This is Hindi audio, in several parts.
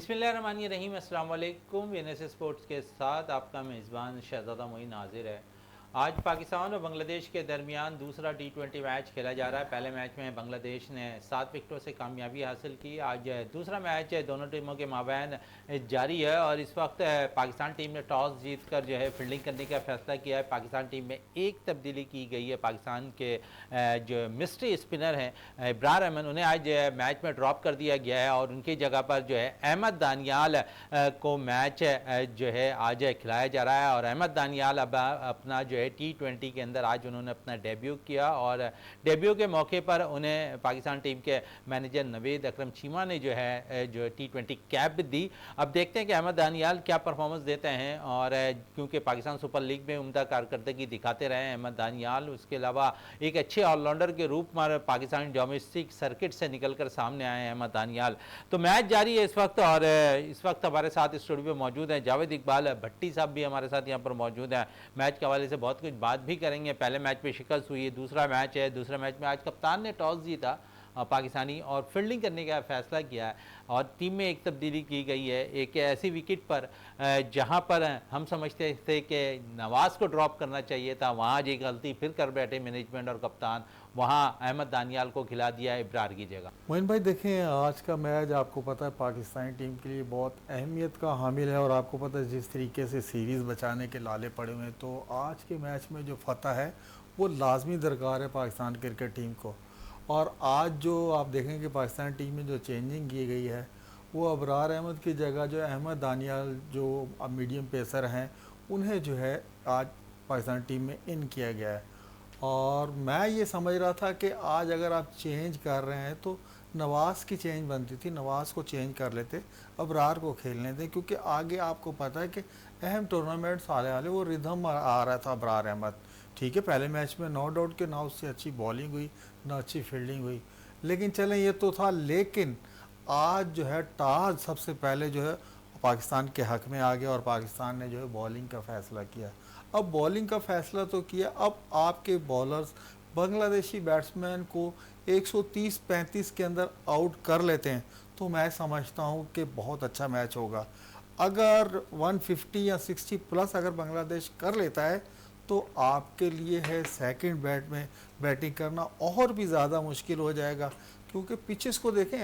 बिस्मिल्लाहिर्रहमानिर्रहीम। अस्सलाम वालेकुम। एनएस स्पोर्ट्स के साथ आपका मेज़बान शहज़ादा मोइन हाजिर है। आज पाकिस्तान और बांग्लादेश के दरमियान दूसरा T20 मैच खेला जा रहा है। पहले मैच में बांग्लादेश ने 7 विकेटों से कामयाबी हासिल की। आज दूसरा मैच दोनों टीमों के माबैन जारी है और इस वक्त पाकिस्तान टीम ने टॉस जीत कर जो है फील्डिंग करने का फैसला किया है। पाकिस्तान टीम में एक तब्दीली की गई है। पाकिस्तान के जो मिस्ट्री स्पिनर हैं इब्रार अहमद, उन्हें आज मैच में ड्रॉप कर दिया गया है और उनकी जगह पर जो है अहमद दानियाल को मैच जो है आज खिलाया जा रहा है। और अहमद दानियाल अब अपना जो है T20 के अंदर आज उन्होंने अपना डेब्यू किया और डेब्यू के मौके पर उन्हें पाकिस्तान टीम के मैनेजर नवेद अकरम चीमा ने जो है जो T20 कैप दी। अब देखते हैं कि अहमद दानियाल क्या परफॉर्मेंस देते हैं और क्योंकि पाकिस्तान सुपर लीग में उम्दा कारकर्दगी दिखाते रहे हैं अहमद दानियाल, उसके अलावा एक अच्छे ऑलराउंडर के रूप में पाकिस्तानी डोमेस्टिक सर्किट से निकलकर सामने आए हैं अहमद दानियाल। तो मैच जारी है इस वक्त और इस वक्त हमारे साथ स्टूडियो में मौजूद हैं जावेद इकबाल भट्टी साहब भी हमारे साथ यहाँ पर मौजूद हैं। मैच के हवाले से बहुत कुछ बात भी करेंगे। पहले मैच में शिकस्त हुई है, दूसरा मैच है, दूसरे मैच में आज कप्तान ने टॉस जीता पाकिस्तानी और फील्डिंग करने का फैसला किया है और टीम में एक तब्दीली की गई है एक ऐसी विकेट पर जहां पर हम समझते थे कि नवाज़ को ड्रॉप करना चाहिए था, वहां जी गलती फिर कर बैठे मैनेजमेंट और कप्तान, वहां अहमद दानियाल को खिला दिया इब्रार की जगह। मोइन भाई देखें, आज का मैच आपको पता है पाकिस्तानी टीम के लिए बहुत अहमियत का हामिल है और आपको पता है जिस तरीके से सीरीज़ बचाने के लाले पड़े हुए हैं, तो आज के मैच में जो फतह है वो लाजमी दरकार है पाकिस्तान क्रिकेट टीम को। और आज जो आप देखें कि पाकिस्तान टीम में जो चेंजिंग की गई है वो अबरार अहमद की जगह जो अहमद दानियाल जो अब मीडियम पेसर हैं उन्हें जो है आज पाकिस्तान टीम में इन किया गया है। और मैं ये समझ रहा था कि आज अगर आप चेंज कर रहे हैं तो नवाज़ की चेंज बनती थी, नवाज़ को चेंज कर लेते, अबरार को खेलने दें, क्योंकि आगे आपको पता है कि अहम टूर्नामेंट्स आने वाले वो रिदम आ रहा था अबरार अहमद। ठीक है, पहले मैच में नो डाउट कि ना उससे अच्छी बॉलिंग हुई ना अच्छी फील्डिंग हुई, लेकिन चलें ये तो था। लेकिन आज जो है टॉस सबसे पहले जो है पाकिस्तान के हक़ में आ गया और पाकिस्तान ने जो है बॉलिंग का फ़ैसला किया। अब बॉलिंग का फ़ैसला तो किया, अब आपके बॉलर्स बांग्लादेशी बैट्समैन को 130-35 के अंदर आउट कर लेते हैं तो मैं समझता हूँ कि बहुत अच्छा मैच होगा। अगर 150 या 60 प्लस अगर बांग्लादेश कर लेता है तो आपके लिए है सेकंड में बैटिंग करना और भी ज़्यादा मुश्किल हो जाएगा, क्योंकि पिचेस को देखें,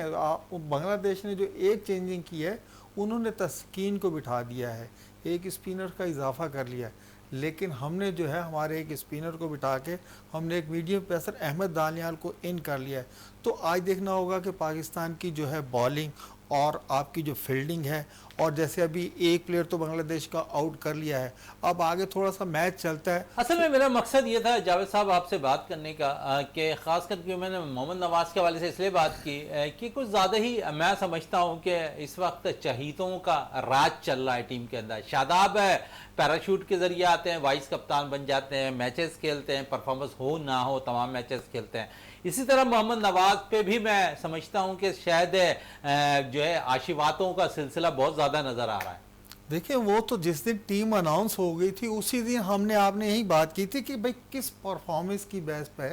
बांग्लादेश ने जो एक चेंजिंग की है उन्होंने तस्कीन को बिठा दिया है, एक स्पिनर का इजाफा कर लिया है, लेकिन हमने जो है हमारे एक स्पिनर को बिठा के हमने एक मीडियम पेसर अहमद दानियाल को इन कर लिया है। तो आज देखना होगा कि पाकिस्तान की जो है बॉलिंग और आपकी जो फील्डिंग है, और जैसे अभी एक प्लेयर तो बांग्लादेश का आउट कर लिया है, अब आगे थोड़ा सा मैच चलता है। असल में मेरा मकसद ये था जावेद साहब आपसे बात करने का कि ख़ास करके मैंने मोहम्मद नवाज़ के हवाले से इसलिए बात की कि कुछ ज़्यादा ही मैं समझता हूँ कि इस वक्त चहीतों का राज चल रहा है टीम के अंदर। शादाब पैराशूट के ज़रिए आते हैं, वाइस कप्तान बन जाते हैं, मैचेस खेलते हैं, परफॉर्मेंस हो ना हो तमाम मैचेस खेलते हैं। इसी तरह मोहम्मद नवाज़ पे भी मैं समझता हूँ कि शायद जो है आशीर्वादों का सिलसिला बहुत ज़्यादा नज़र आ रहा है। देखिए, वो तो जिस दिन टीम अनाउंस हो गई थी उसी दिन हमने आपने यही बात की थी कि भाई किस परफॉर्मेंस की बेस पे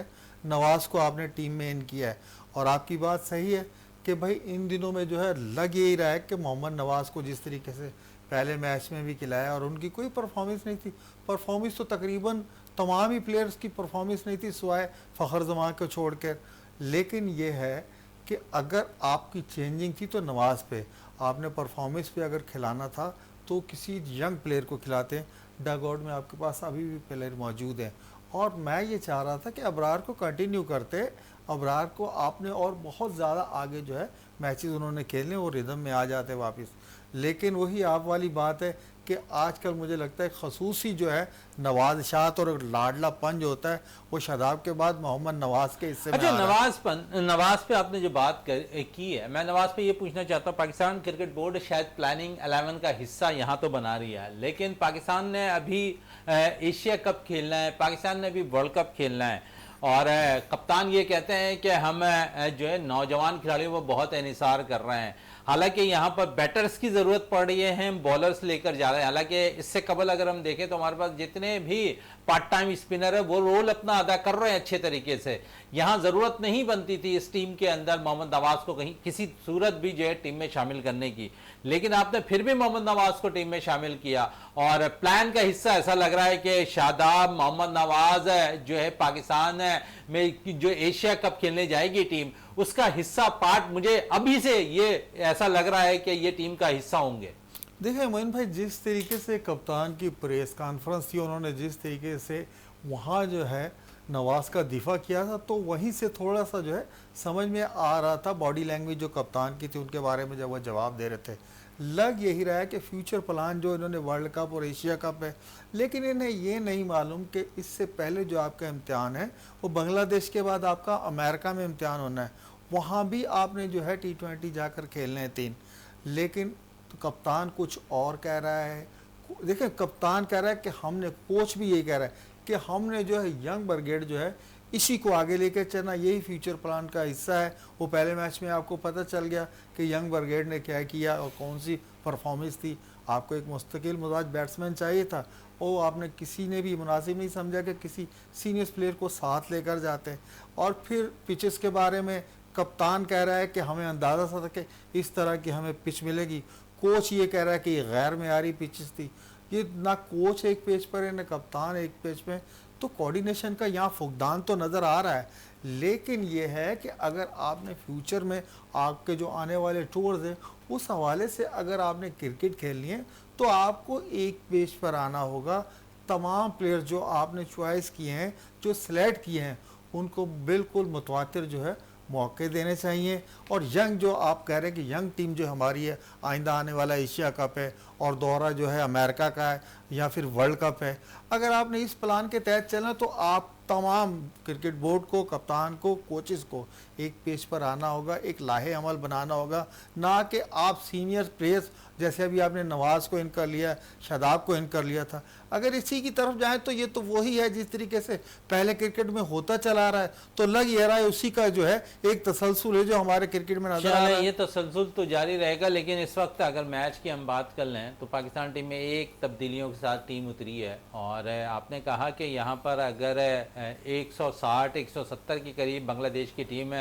नवाज़ को आपने टीम में इन किया है। और आपकी बात सही है कि भाई इन दिनों में जो है लग यही रहा है कि मोहम्मद नवाज़ को जिस तरीके से पहले मैच में भी खिलाया और उनकी कोई परफॉर्मेंस नहीं थी, परफॉर्मेंस तो तकरीबन तमाम ही प्लेयर्स की परफॉर्मेंस नहीं थी सिवाय फ़खर जमान को छोड़कर। लेकिन ये है कि अगर आपकी चेंजिंग थी तो नवाज़ पे आपने परफॉर्मेंस पे अगर खिलाना था तो किसी यंग प्लेयर को खिलाते। डग आउट में आपके पास अभी भी प्लेयर मौजूद हैं और मैं ये चाह रहा था कि अबरार को कंटिन्यू करते, अबरार को आपने और बहुत ज़्यादा आगे जो है मैचेस उन्होंने खेलने और रिदम में आ जाते वापस। लेकिन वही आप वाली बात है कि आजकल मुझे लगता है खसूसी जो है नवाज शात और लाडला पंज होता है वो शादाब के बाद मोहम्मद नवाज़ के हिस्से में। अच्छा, नवाज पे आपने जो बात की है, मैं नवाज पे ये पूछना चाहता हूँ, पाकिस्तान क्रिकेट बोर्ड शायद प्लानिंग 11 का हिस्सा यहाँ तो बना रही है, लेकिन पाकिस्तान ने अभी एशिया कप खेलना है, पाकिस्तान ने अभी वर्ल्ड कप खेलना है और कप्तान ये कहते हैं कि हम जो है नौजवान खिलाड़ियों को बहुत इन्हिसार कर रहे हैं। हालांकि यहाँ पर बैटर्स की जरूरत पड़ रही है, हम बॉलर्स लेकर जा रहे हैं। हालांकि इससे कबल अगर हम देखें तो हमारे पास जितने भी पार्ट टाइम स्पिनर है वो रोल अपना अदा कर रहे हैं अच्छे तरीके से। यहाँ जरूरत नहीं बनती थी इस टीम के अंदर मोहम्मद नवाज को कहीं किसी सूरत भी जो है टीम में शामिल करने की, लेकिन आपने फिर भी मोहम्मद नवाज को टीम में शामिल किया और प्लान का हिस्सा ऐसा लग रहा है कि शादाब, मोहम्मद नवाज जो है पाकिस्तान में जो एशिया कप खेलने जाएगी टीम, उसका हिस्सा पार्ट मुझे अभी से ये ऐसा लग रहा है कि ये टीम का हिस्सा होंगे। देखिए मोइन भाई, जिस तरीके से कप्तान की प्रेस कॉन्फ्रेंस थी, उन्होंने जिस तरीके से वहाँ जो है नवाज का दिफा किया था, तो वहीं से थोड़ा सा जो है समझ में आ रहा था बॉडी लैंग्वेज जो कप्तान की थी उनके बारे में जब वो जवाब दे रहे थे। लग यही रहा है कि फ्यूचर प्लान जो इन्होंने वर्ल्ड कप और एशिया कप है, लेकिन इन्हें ये नहीं मालूम कि इससे पहले जो आपका इम्तिहान है वो बांग्लादेश के बाद आपका अमेरिका में इम्तिहान होना है। वहाँ भी आपने जो है T20 जाकर खेलने हैं 3, लेकिन तो कप्तान कुछ और कह रहा है। देखिए कप्तान कह रहा है कि हमने, कोच भी यही कह रहा है कि हमने जो है यंग ब्रिगेड जो है इसी को आगे लेकर चलना, यही फ्यूचर प्लान का हिस्सा है। वो पहले मैच में आपको पता चल गया कि यंग ब्रिगेड ने क्या किया और कौन सी परफॉर्मेंस थी। आपको एक मुस्तकिल मिजाज बैट्समैन चाहिए था, और आपने किसी ने भी मुनासिब नहीं समझा कि किसी सीनियर प्लेयर को साथ लेकर जाते हैं। और फिर पिचेस के बारे में कप्तान कह रहा है कि हमें अंदाज़ा था कि इस तरह की हमें पिच मिलेगी। कोच ये कह रहा है कि ये गैर मेयारी पिचेस थी। ये ना कोच एक पेज पर है ना कप्तान एक पेज पे, तो कोऑर्डिनेशन का यहाँ फुकदान तो नज़र आ रहा है। लेकिन ये है कि अगर आपने फ्यूचर में आपके जो आने वाले टूर्स हैं उस हवाले से अगर आपने क्रिकेट खेलनी है तो आपको एक पेज पर आना होगा। तमाम प्लेयर जो आपने चॉइस किए हैं, जो सेलेक्ट किए हैं, उनको बिल्कुल मुतवातिर जो है मौके देने चाहिए। और यंग जो आप कह रहे हैं कि यंग टीम जो हमारी है, आइंदा आने वाला एशिया कप है और दौरा जो है अमेरिका का है या फिर वर्ल्ड कप है, अगर आपने इस प्लान के तहत चलना तो आप तमाम क्रिकेट बोर्ड को, कप्तान को, कोचेस को एक पेज पर आना होगा, एक लाहे अमल बनाना होगा। ना कि आप सीनियर प्लेयर्स जैसे अभी आपने नवाज को इन कर लिया, शादाब को इन कर लिया था, अगर इसी की तरफ जाए तो ये तो वही है जिस तरीके से पहले क्रिकेट में होता चला रहा है। तो लग ये रहा है उसी का जो है एक तसलसल है जो हमारे क्रिकेट में नजर आ रहा है। ये तसलसल तो जारी रहेगा, लेकिन इस वक्त अगर मैच की हम बात कर लें तो पाकिस्तान टीम में एक तब्दीलियों के साथ टीम उतरी है। और आपने कहा कि यहाँ पर अगर 160-170 के करीब बांग्लादेश की टीम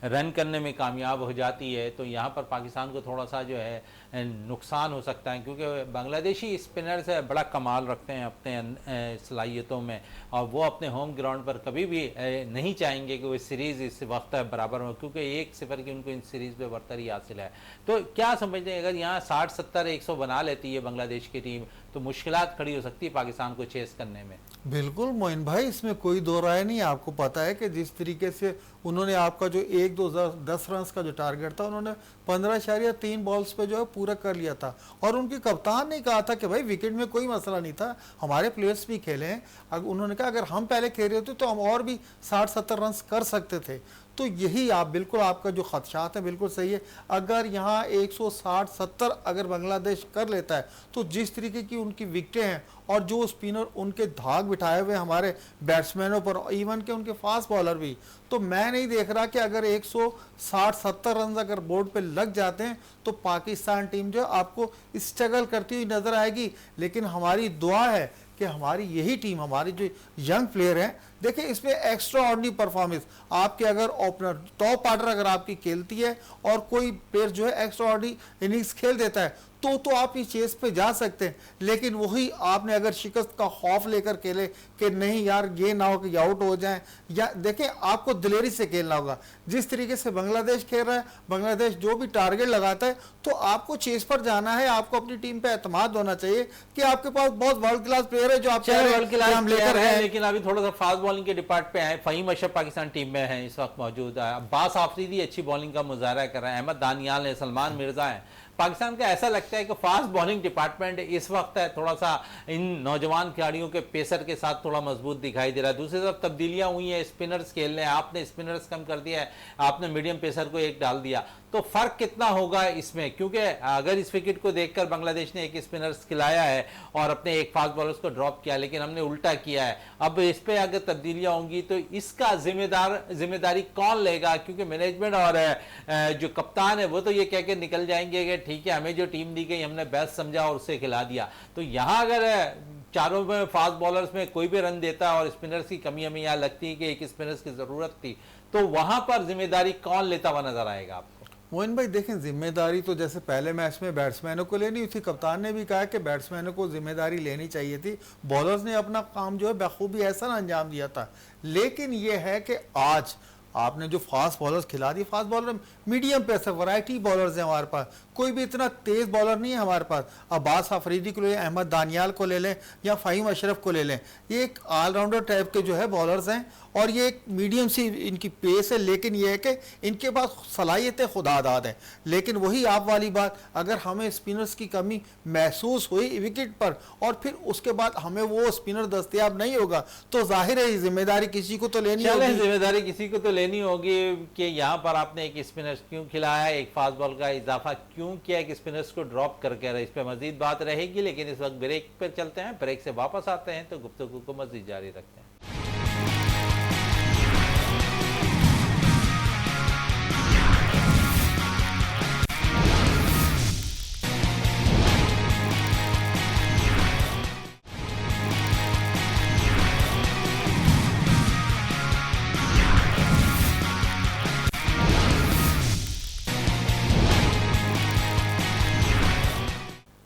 रन करने में कामयाब हो जाती है तो यहाँ पर पाकिस्तान को थोड़ा सा जो है नुकसान हो सकता है, क्योंकि बांग्लादेशी स्पिनर्स बड़ा कमाल रखते हैं अपने सलाहियतों में, और वो अपने होम ग्राउंड पर कभी भी नहीं चाहेंगे कि वो सीरीज़ इस वक्त बराबर हो, क्योंकि 1-0 की उनको इन सीरीज़ पे बरतरी हासिल है। तो क्या समझते हैं, अगर यहाँ 60-70-100 बना लेती है बांग्लादेश की टीम तो मुश्किलात खड़ी हो सकती है पाकिस्तान को चेस करने में? बिल्कुल मोइन भाई, इसमें कोई दो राय नहीं। आपको पता है कि जिस तरीके से उन्होंने आपका जो 1-2-10 रन का जो टारगेट था उन्होंने 15.3 बॉल्स पे जो है पूरा कर लिया था। और उनके कप्तान ने कहा था कि भाई विकेट में कोई मसला नहीं था, हमारे प्लेयर्स भी खेले हैं। अगर उन्होंने कहा अगर हम पहले खेल रहे होते तो हम और भी 60-70 रन कर सकते थे। तो यही आप बिल्कुल, आपका जो खदशात है बिल्कुल सही है। अगर यहाँ 160-70 अगर बांग्लादेश कर लेता है तो जिस तरीके की उनकी विकेटें हैं और जो स्पिनर उनके धाग बिठाए हुए हमारे बैट्समैनों पर, इवन के उनके फास्ट बॉलर भी, तो मैं नहीं देख रहा कि अगर 160-70 रन अगर बोर्ड पे लग जाते हैं तो पाकिस्तान टीम जो है आपको स्ट्रगल करती हुई नजर आएगी। लेकिन हमारी दुआ है कि हमारी यही टीम, हमारी जो यंग प्लेयर हैं, देखिए इसमें एक्स्ट्रा ऑर्डिनरी परफॉर्मेंस आपके अगर ओपनर टॉप ऑर्डर अगर आपकी खेलती है और कोई प्लेयर जो है एक्स्ट्रा ऑर्डिनरी इनिंग्स खेल देता है तो आप इस चेस पे जा सकते हैं। लेकिन वही आपने अगर शिकस्त का खौफ लेकर खेले कि नहीं यार ये ना हो कि आउट हो जाए, या देखिए आपको दिलेरी से खेलना होगा। जिस तरीके से बांग्लादेश खेल रहा है, बांग्लादेश जो भी टारगेट लगाता है तो आपको चेस पर जाना है। आपको अपनी टीम पे एतमाद होना चाहिए कि आपके पास बहुत वर्ल्ड क्लास प्लेयर है जो आप वर्ल्ड क्लास हम लेकर है। लेकिन अभी थोड़ा सा फास्ट बॉलिंग के डिपार्ट पे आए। फहीम अशरफ पाकिस्तान टीम में है इस वक्त मौजूद है, अब्बास आफरीदी अच्छी बॉलिंग का मुजाहरा कर रहे हैं, अहमद दानियाल है, सलमान मिर्जा है। पाकिस्तान का ऐसा लगता है कि फास्ट बॉलिंग डिपार्टमेंट इस वक्त है थोड़ा सा इन नौजवान खिलाड़ियों के पेसर के साथ थोड़ा मजबूत दिखाई दे रहा है। दूसरी तरफ तब्दीलियां हुई हैं, स्पिनर्स खेल रहे हैं, आपने स्पिनर्स कम कर दिया है, आपने मीडियम पेसर को एक डाल दिया, तो फर्क कितना होगा इसमें, क्योंकि अगर इस विकेट को देखकर बांग्लादेश ने एक स्पिनर्स खिलाया है और अपने एक फास्ट बॉलर्स को ड्रॉप किया, लेकिन हमने उल्टा किया है, अब इस पे अगर तब्दीलियां होंगी तो इसका जिम्मेदारी कौन लेगा? क्योंकि मैनेजमेंट और जो कप्तान है वो तो ये कह के निकल जाएंगे कि ठीक है हमें जो टीम दी गई हमने बेस्ट समझा और उससे खिला दिया। तो यहाँ अगर चारों में फास्ट बॉलर्स में कोई भी रन देता है और स्पिनर्स की कमी हमें यहाँ लगती है कि एक स्पिनर्स की जरूरत थी, तो वहां पर जिम्मेदारी कौन लेता हुआ नजर आएगा आपको? मोइन भाई देखें, जिम्मेदारी तो जैसे पहले मैच में बैट्समैनों को लेनी थी, कप्तान ने भी कहा कि बैट्समैनों को जिम्मेदारी लेनी चाहिए थी, बॉलर्स ने अपना काम जो है बखूबी ऐसा अंजाम दिया था। लेकिन ये है कि आज आपने जो फास्ट बॉलर्स खिला दी, फास्ट बॉलर मीडियम पे वैरायटी बॉलर्स हैं हमारे पास, कोई भी इतना तेज बॉलर नहीं है हमारे पास। अब्बास अफरीदी को ले लें, अहमद दानियाल को ले लें या फ़हीम अशरफ को ले लें, ये एक ऑलराउंडर टाइप के जो है बॉलर्स हैं और ये एक मीडियम सी इनकी पेस है। लेकिन ये है कि इनके पास सलाहियतें खुदादाद हैं। लेकिन वही आप वाली बात, अगर हमें स्पिनर्स की कमी महसूस हुई विकेट पर और फिर उसके बाद हमें वो स्पिनर दस्तयाब नहीं होगा, तो जाहिर है जिम्मेदारी किसी को तो लेनी होगी। जिम्मेदारी किसी को तो लेनी होगी कि यहाँ पर आपने एक स्पिनर क्यों खिलाया, एक फास्ट बॉल का इजाफा क्यों किया, एक स्पिनर्स को ड्रॉप करके। इस पर मजीद बात रहेगी, लेकिन इस वक्त ब्रेक पर चलते हैं, ब्रेक से वापस आते हैं तो गुफ्तगू को मजीद जारी रखते हैं।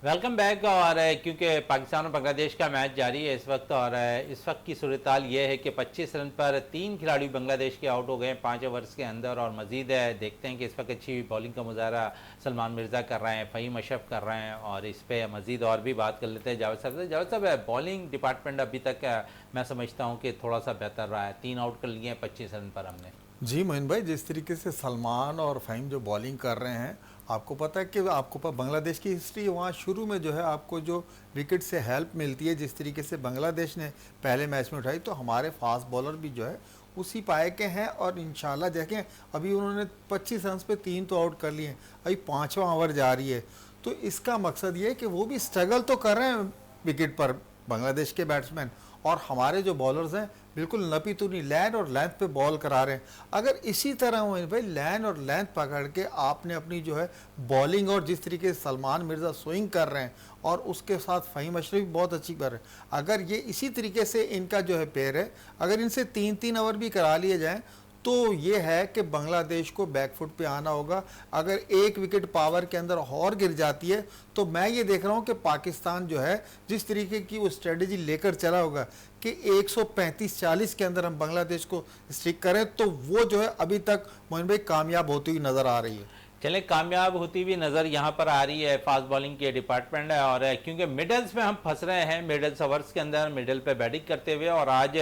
Welcome back. और क्योंकि पाकिस्तान और बांग्लादेश का मैच जारी है इस वक्त, और इस वक्त की सूरत-ए-हाल ये है कि 25 रन पर 3 खिलाड़ी बांग्लादेश के आउट हो गए 5 ओवर्स के अंदर। और मजीद देखते हैं कि इस वक्त अच्छी बॉलिंग का मुजाहरा सलमान मिर्ज़ा कर रहे हैं, फ़हीम अशरफ कर रहे हैं, और इस पर मजीद और भी बात कर लेते हैं जावेद साहब से। जावेद साहब, बॉलिंग डिपार्टमेंट अभी तक मैं समझता हूँ कि थोड़ा सा बेहतर रहा है, 3 आउट कर लिए हैं 25 रन पर हमने। जी मोइन भाई, जिस तरीके से सलमान और फ़हीम जो बॉलिंग कर रहे हैं, आपको पता है कि आपको बांग्लादेश की हिस्ट्री वहाँ शुरू में जो है आपको जो विकेट से हेल्प मिलती है, जिस तरीके से बांग्लादेश ने पहले मैच में उठाई, तो हमारे फास्ट बॉलर भी जो है उसी पाए के हैं। और इंशाल्लाह देखें, अभी उन्होंने 25 रन पे 3 तो आउट कर लिए हैं, अभी 5वां ओवर जा रही है। तो इसका मकसद ये है कि वो भी स्ट्रगल तो कर रहे हैं विकेट पर बांग्लादेश के बैट्समैन, और हमारे जो बॉलर्स हैं बिल्कुल नपी तुनी लैंड और लेंथ पे बॉल करा रहे हैं। अगर इसी तरह हो भाई लैंड और लेंथ पकड़ के आपने अपनी जो है बॉलिंग, और जिस तरीके से सलमान मिर्ज़ा स्विंग कर रहे हैं और उसके साथ फ़हीम अशरफ भी बहुत अच्छी कर रहे हैं, अगर ये इसी तरीके से इनका जो है पेयर है, अगर इनसे 3-3 ओवर भी करा लिए जाएँ तो ये है कि बांग्लादेश को बैकफुट पे आना होगा। अगर एक विकेट पावर के अंदर और गिर जाती है तो मैं ये देख रहा हूँ कि पाकिस्तान जो है जिस तरीके की वो स्ट्रेटजी लेकर चला होगा कि 135-40 के अंदर हम बांग्लादेश को स्टिक करें, तो वो जो है अभी तक मोइन भाई कामयाब होती हुई नज़र आ रही है। चलें, कामयाब होती हुई नज़र यहाँ पर आ रही है फास्ट बॉलिंग के डिपार्टमेंट है। और क्योंकि मिडल्स में हम फंस रहे हैं, मिडल्स ओवर्स के अंदर मिडल पे बैटिंग करते हुए, और आज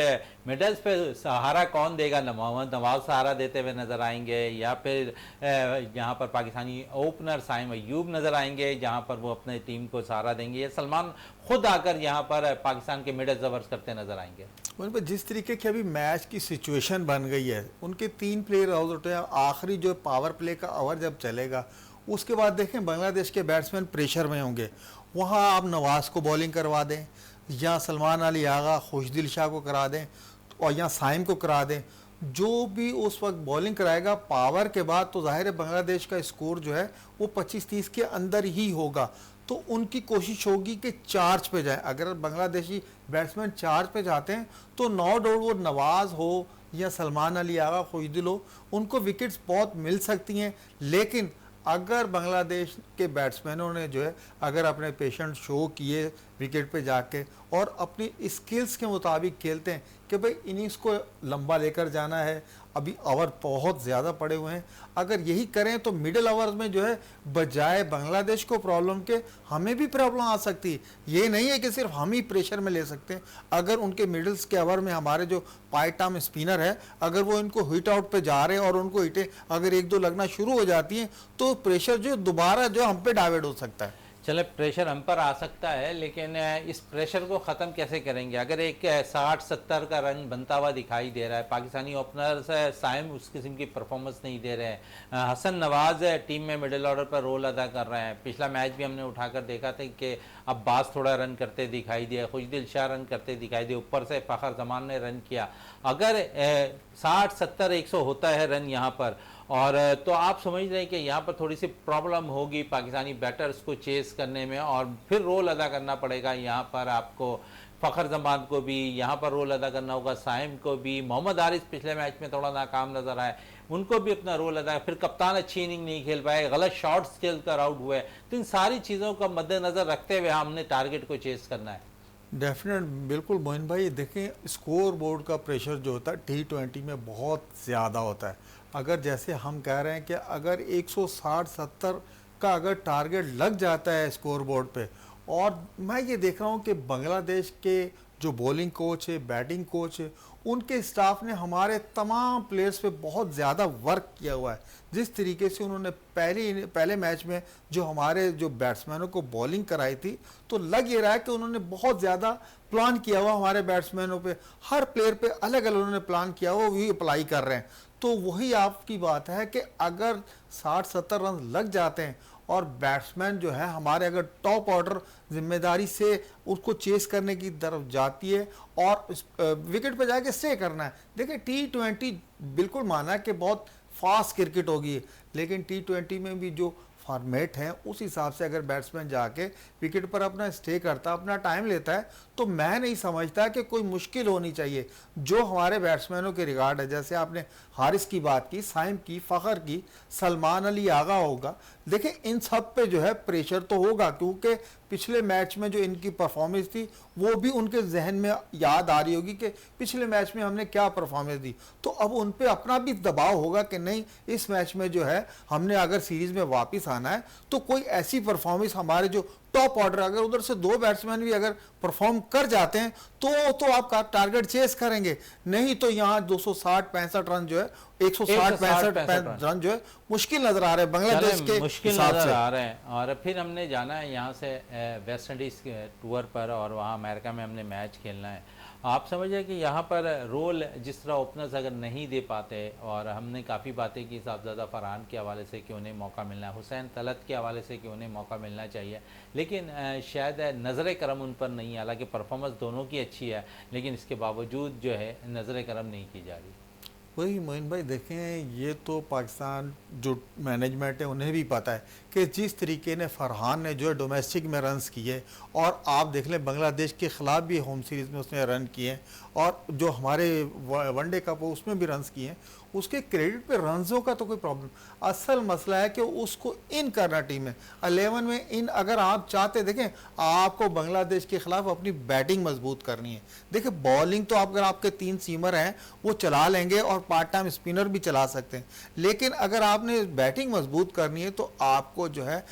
मिडल्स पे सहारा कौन देगा? नवाज सहारा देते हुए नज़र आएंगे, या फिर यहाँ पर पाकिस्तानी ओपनर साइम अयूब नज़र आएंगे जहाँ पर वो अपने टीम को सहारा देंगे, या सलमान खुद आकर यहाँ पर पाकिस्तान के मिडल्स ओवर्स करते नजर आएंगे? जिस तरीके की अभी मैच की सिचुएशन बन गई है, उनके 3 प्लेयर आउट हैं, आखिरी जो पावर प्ले का ओवर जब चलेगा उसके बाद देखें बांग्लादेश के बैट्समैन प्रेशर में होंगे। वहाँ आप नवाज को बॉलिंग करवा दें, या सलमान अली आगा खुशदिल शाह को करा दें, और या साइम को करा दें, जो भी उस वक्त बॉलिंग कराएगा पावर के बाद, तो जाहिर है बांग्लादेश का स्कोर जो है वो 25-30 के अंदर ही होगा। तो उनकी कोशिश होगी कि चार्ज पे जाए। अगर बांग्लादेशी बैट्समैन चार्ज पे जाते हैं तो नो डाउट वो नवाज हो या सलमान अली आगा खुशदिल हो, उनको विकेट्स बहुत मिल सकती हैं। लेकिन अगर बांग्लादेश के बैट्समैनों ने जो है अगर अपने पेशेंट शो किए विकेट पे जाके और अपनी स्किल्स के मुताबिक खेलते हैं कि भाई इनिंग्स को लंबा लेकर जाना है, अभी ओवर बहुत ज़्यादा पड़े हुए हैं, अगर यही करें तो मिडिल ओवर्स में जो है बजाय बांग्लादेश को प्रॉब्लम के हमें भी प्रॉब्लम आ सकती है। ये नहीं है कि सिर्फ हम ही प्रेशर में ले सकते हैं। अगर उनके मिडल्स के ओवर में हमारे जो पाइट आर्म स्पिनर है, अगर वो इनको हिट आउट पे जा रहे हैं और उनको हिटें अगर 1-2 लगना शुरू हो जाती हैं तो प्रेशर जो दोबारा जो हम पे डाइवर्ट हो सकता है। चले प्रेशर हम पर आ सकता है, लेकिन इस प्रेशर को ख़त्म कैसे करेंगे? अगर एक 60-70 का रन बनता हुआ दिखाई दे रहा है, पाकिस्तानी ओपनर्स साइम उस किस्म की परफॉर्मेंस नहीं दे रहे हैं, हसन नवाज टीम में मिडिल ऑर्डर पर रोल अदा कर रहे हैं। पिछला मैच भी हमने उठाकर देखा था कि अब्बास थोड़ा रन करते दिखाई दिए, खुशदिल शाह रन करते दिखाई दिए, ऊपर से फ़खर जमान ने रन किया। अगर 60-70-100 होता है रन यहाँ पर, और तो आप समझ रहे हैं कि यहाँ पर थोड़ी सी प्रॉब्लम होगी पाकिस्तानी बैटर्स को चेस करने में, और फिर रोल अदा करना पड़ेगा यहाँ पर आपको। फ़खर जमान को भी यहाँ पर रोल अदा करना होगा, साइम को भी। मोहम्मद हारिस पिछले मैच में थोड़ा नाकाम नजर आए, उनको भी अपना रोल अदा। फिर कप्तान अच्छी इनिंग नहीं खेल पाए, गलत शॉट्स खेलकर आउट हुए। तो इन सारी चीज़ों का मद्देनज़र रखते हुए हमने टारगेट को चेस करना है। डेफिनेट, बिल्कुल मोइन भाई। देखें, स्कोर बोर्ड का प्रेशर जो होता है T20 में बहुत ज़्यादा होता है। अगर जैसे हम कह रहे हैं कि अगर 160-70 का अगर टारगेट लग जाता है स्कोर बोर्ड पे, और मैं ये देख रहा हूँ कि बांग्लादेश के जो बॉलिंग कोच है, बैटिंग कोच है, उनके स्टाफ ने हमारे तमाम प्लेयर्स पे बहुत ज़्यादा वर्क किया हुआ है। जिस तरीके से उन्होंने पहले मैच में जो हमारे जो बैट्समैनों को बॉलिंग कराई थी, तो लग ये रहा है कि उन्होंने बहुत ज़्यादा प्लान किया हुआ हमारे बैट्समैनों पे, हर प्लेयर पे अलग अलग उन्होंने प्लान किया हुआ, वही अप्लाई कर रहे हैं। तो वही आपकी बात है कि अगर 60-70 रन लग जाते हैं और बैट्समैन जो है हमारे अगर टॉप ऑर्डर जिम्मेदारी से उसको चेस करने की तरफ जाती है और विकेट पे जाके स्टे करना है। देखिए, T20 बिल्कुल माना है कि बहुत फास्ट क्रिकेट होगी, लेकिन T20 में भी जो फॉर्मेट है उस हिसाब से अगर बैट्समैन जाके विकेट पर अपना स्टे करता, अपना टाइम लेता है, तो मैं नहीं समझता कि कोई मुश्किल होनी चाहिए। जो हमारे बैट्समैनों के रिगार्ड है, जैसे आपने हारिस की बात की, साइम की, फ़खर की, सलमान अली आगा होगा, देखिए इन सब पे जो है प्रेशर तो होगा, क्योंकि पिछले मैच में जो इनकी परफॉर्मेंस थी वो भी उनके जहन में याद आ रही होगी कि पिछले मैच में हमने क्या परफॉर्मेंस दी। तो अब उन पे अपना भी दबाव होगा कि नहीं, इस मैच में जो है हमने अगर सीरीज में वापस आना है तो कोई ऐसी परफॉर्मेंस हमारे जो टॉप ऑर्डर, अगर उधर से 2 बैट्समैन भी अगर परफॉर्म कर जाते हैं तो आप टारगेट चेस करेंगे। नहीं तो यहाँ 260-65 रन जो है, 160-65 रन जो है मुश्किल नजर आ रहे हैं बांग्लादेश के मुश्किल हिसाब नजर से। आ रहे हैं। और फिर हमने जाना है यहाँ से वेस्ट इंडीज़ के टूर पर, और वहाँ अमेरिका में हमने मैच खेलना है। आप समझिए कि यहाँ पर रोल जिस तरह ओपनर्स अगर नहीं दे पाते, और हमने काफ़ी बातें की साहबजादा फरहान के हवाले से कि उन्हें मौका मिलना है, हुसैन तलत के हवाले से कि उन्हें मौका मिलना चाहिए, लेकिन शायद नज़र करम उन पर नहीं है। हालांकि परफॉर्मेंस दोनों की अच्छी है, लेकिन इसके बावजूद जो है नज़र करम नहीं की जा रही। वही मोइन भाई, देखें, ये तो पाकिस्तान जो मैनेजमेंट है उन्हें भी पता है कि जिस तरीके ने फरहान ने जो है डोमेस्टिक में रन्स किए, और आप देख लें बांग्लादेश के ख़िलाफ़ भी होम सीरीज़ में उसने रन किए, और जो हमारे वनडे कप हो उसमें भी रन्स किए हैं, उसके क्रेडिट पे रन्सों का तो कोई प्रॉब्लम। असल मसला है कि उसको इन करना टीम में 11 में इन, अगर आप चाहते, देखें आपको बांग्लादेश के खिलाफ अपनी बैटिंग मजबूत करनी है। देखिए, बॉलिंग तो अगर आपके 3 सीमर हैं वो चला लेंगे और पार्ट टाइम स्पिनर भी चला सकते हैं, लेकिन अगर आपने बैटिंग मजबूत करनी है तो आपको जो है